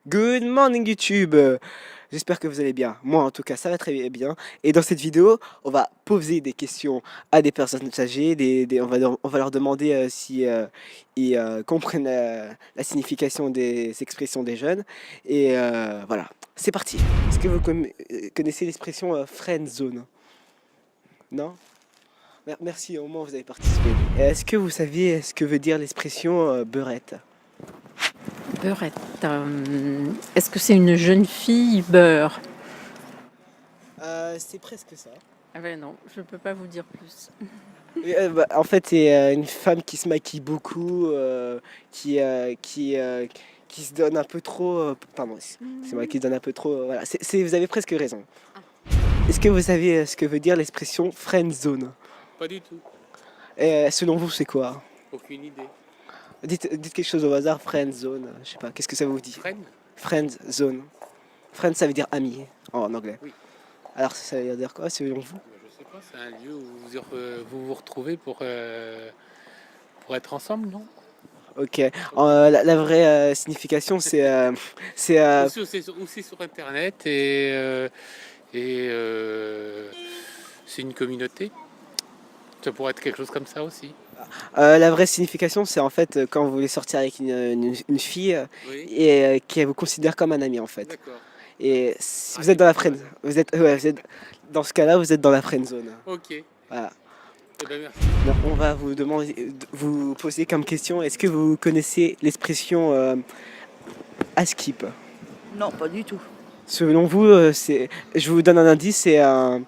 Good morning YouTube! J'espère que vous allez bien. Moi en tout cas ça va très bien. Et dans cette vidéo, on va poser des questions à des personnes âgées, on va leur demander si ils comprennent la signification des expressions des jeunes. Et voilà, c'est parti. Est-ce que vous connaissez l'expression friend zone? Non? Merci, au moins vous avez participé. Est-ce que vous saviez ce que veut dire l'expression beurette? Beurette. Est-ce que c'est une jeune fille beurre? C'est presque ça. Ah ben non, je peux pas vous dire plus. En fait, c'est une femme qui se maquille beaucoup, qui, qui se donne un peu trop. Pardon, c'est moi qui se donne un peu trop. Voilà, vous avez presque raison. Est-ce que vous savez ce que veut dire l'expression friend zone? Pas du tout. Selon vous, c'est quoi? Aucune idée. Dites quelque chose au hasard, friend zone. Je sais pas, qu'est-ce que ça vous dit? Freine? Friend zone. Friend, ça veut dire ami en anglais. Oui. Alors, ça veut dire quoi selon vous? Je sais pas, c'est un lieu où vous retrouvez pour être ensemble, non? Ok. La vraie signification, c'est Aussi sur Internet et c'est une communauté. Ça pourrait être quelque chose comme ça aussi. la vraie signification, c'est en fait quand vous voulez sortir avec une fille Oui. et qui vous considère comme un ami en fait. D'accord. Et si vous êtes dans la friend, dans ce cas-là, vous êtes dans la friend zone. Ok. Voilà. Eh ben merci. Donc, on va vous demander, vous poser comme question, est-ce que vous connaissez l'expression askip? Non, pas du tout. Selon vous, je vous donne un indice, c'est un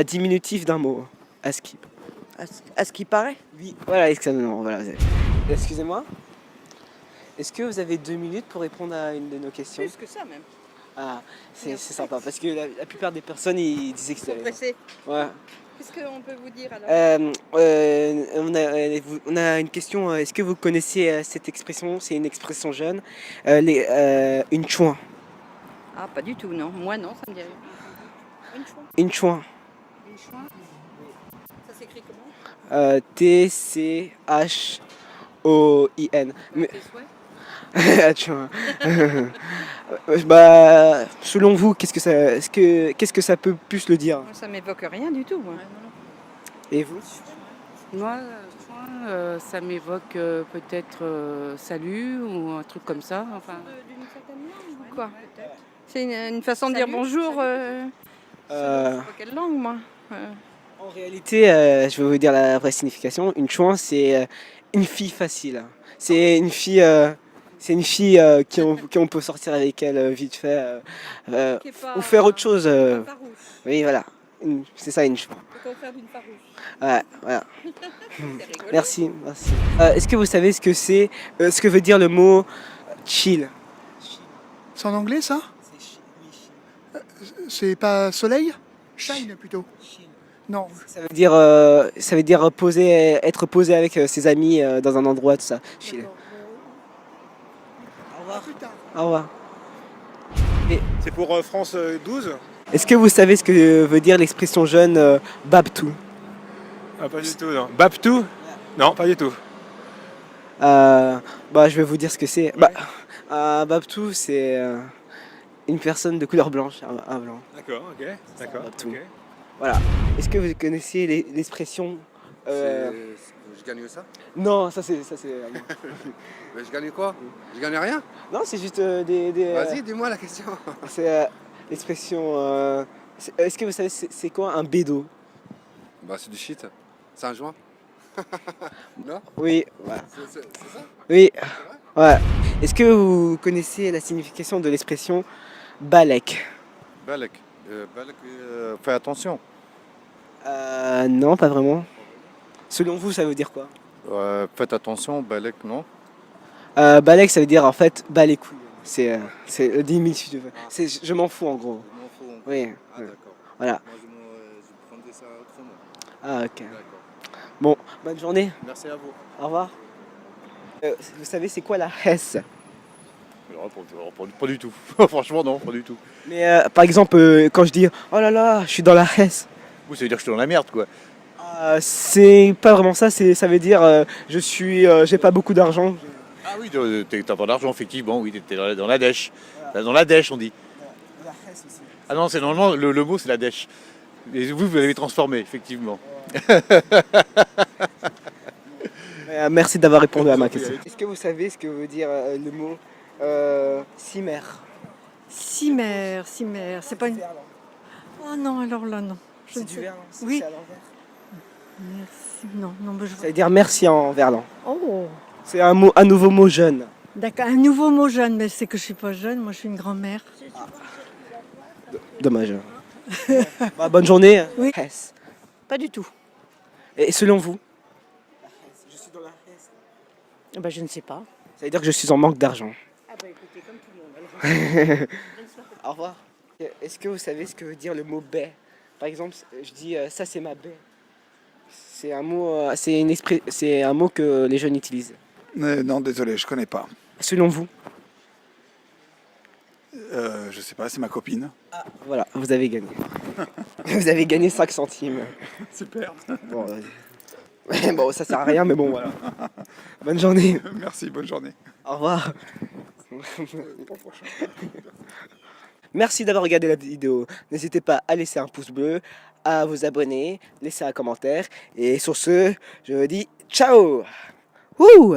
diminutif d'un mot. Askip. À ce qui paraît. Oui, voilà, exactement. Voilà. Excusez-moi. Est-ce que vous avez 2 minutes pour répondre à une de nos questions? Plus que ça même. Ah, c'est sympa parce que la plupart des personnes ils disaient que c'était. Pressé. Ouais. Qu'est-ce qu'on peut vous dire alors? On a une question. Est-ce que vous connaissez cette expression? C'est une expression jeune. Une chouin. Ah, pas du tout, non. Moi, non, ça me dit rien. Une chouin. Une chouin. Une chouin. Ça s'écrit comment? T-C-H-O-I-N. Mais, Tes souhaits. chouin. Bah, selon vous, qu'est-ce que ça peut plus le dire? Moi, ça m'évoque rien du tout. Moi. Et vous? Moi, ça m'évoque peut-être salut ou un truc comme ça. Enfin, D'une certaine langue ou quoi? C'est une façon de dire Salut. bonjour. Euh, Pas quelle langue, moi? En réalité, je vais vous dire la vraie signification. Une chouin, c'est une fille facile. C'est une fille qui on peut sortir avec elle vite fait Qui est pas- ou faire autre chose. pas farouche. Oui, voilà. C'est ça une chouin. Le contraire d'une farouche. Ouais, voilà. C'est rigolo. Merci, merci. Est-ce que vous savez ce que c'est, ce que veut dire le mot chill? C'est en anglais ça? C'est pas soleil? Shine plutôt. Non. Ça veut dire poser, être posé avec ses amis dans un endroit, tout ça. Chill. Au revoir. Au revoir. C'est pour France 12? Est-ce que vous savez ce que veut dire l'expression jeune Babtou? Ah, pas du tout, non. Baptou? Non, pas du tout. Bah, je vais vous dire ce que c'est. Bah, Babtou, c'est une personne de couleur blanche, un blanc. D'accord, ok. D'accord. Baptou. ok. Voilà. Est-ce que vous connaissez l'expression Je gagne ça? Non, ça c'est. Mais je gagne quoi? Je gagne rien? Non, c'est juste Vas-y, dis-moi la question. c'est l'expression. Est-ce que vous savez c'est quoi un bédo? Bah, c'est du shit. C'est un joint. Non? Oui, voilà. C'est ça? Oui, ouais. Est-ce que vous connaissez la signification de l'expression balek? Balek. Fais attention. Non, pas vraiment. Selon vous, ça veut dire quoi? Faites attention, Balek, non? Balek, ça veut dire en fait bas les couilles. C'est le diminutif de. Je m'en fous en gros. Je m'en fous. Oui. Ah, d'accord. Voilà. Moi, je prendrais ça autrement. Ah, ok. D'accord. Bon, bonne journée. Merci à vous. Au revoir. Vous savez, c'est quoi la Hesse? Pas du tout. Franchement, non, pas du tout. Mais par exemple, quand je dis oh là là, je suis dans la Hesse, Vous, ça veut dire que je suis dans la merde, quoi. c'est pas vraiment ça. Ça veut dire je suis, j'ai pas beaucoup d'argent. Ah oui, t'as pas d'argent, effectivement, oui, t'es dans la dèche. Voilà. Dans la dèche, on dit. La Hesse aussi. Ah non, c'est normalement, le mot, c'est la dèche. Et vous l'avez transformé, effectivement. Merci d'avoir répondu à ma question. Est-ce que vous savez ce que veut dire le mot cimer? Cimer, c'est pas une... Oh non, alors là, non. Je C'est ne du sais- verlan, Oui. c'est à l'envers. Merci, non, je... Ça veut dire merci en verlan. Oh, C'est un nouveau mot jeune. d'accord, un nouveau mot jeune, mais c'est que je suis pas jeune, moi je suis une grand-mère. Dommage. Bah, bonne journée. Oui. Hesse. Pas du tout. Et selon vous? Je suis dans la Hesse. Ben, je ne sais pas. Ça veut dire que je suis en manque d'argent. Ah bah écoutez, comme tout le monde. Au revoir. Est-ce que vous savez ce que veut dire le mot baie? Par exemple, je dis ça c'est ma baie. C'est un mot, c'est un mot que les jeunes utilisent. Non, désolé, je connais pas. Selon vous? Je sais pas, c'est ma copine. Voilà, vous avez gagné. Vous avez gagné 5 centimes. Super. Bon, bon, ça sert à rien, mais bon, voilà. Bonne journée. Merci, bonne journée. Au revoir. Merci d'avoir regardé la vidéo. N'hésitez pas à laisser un pouce bleu, à vous abonner, laisser un commentaire. Et sur ce, je vous dis ciao. Wouh!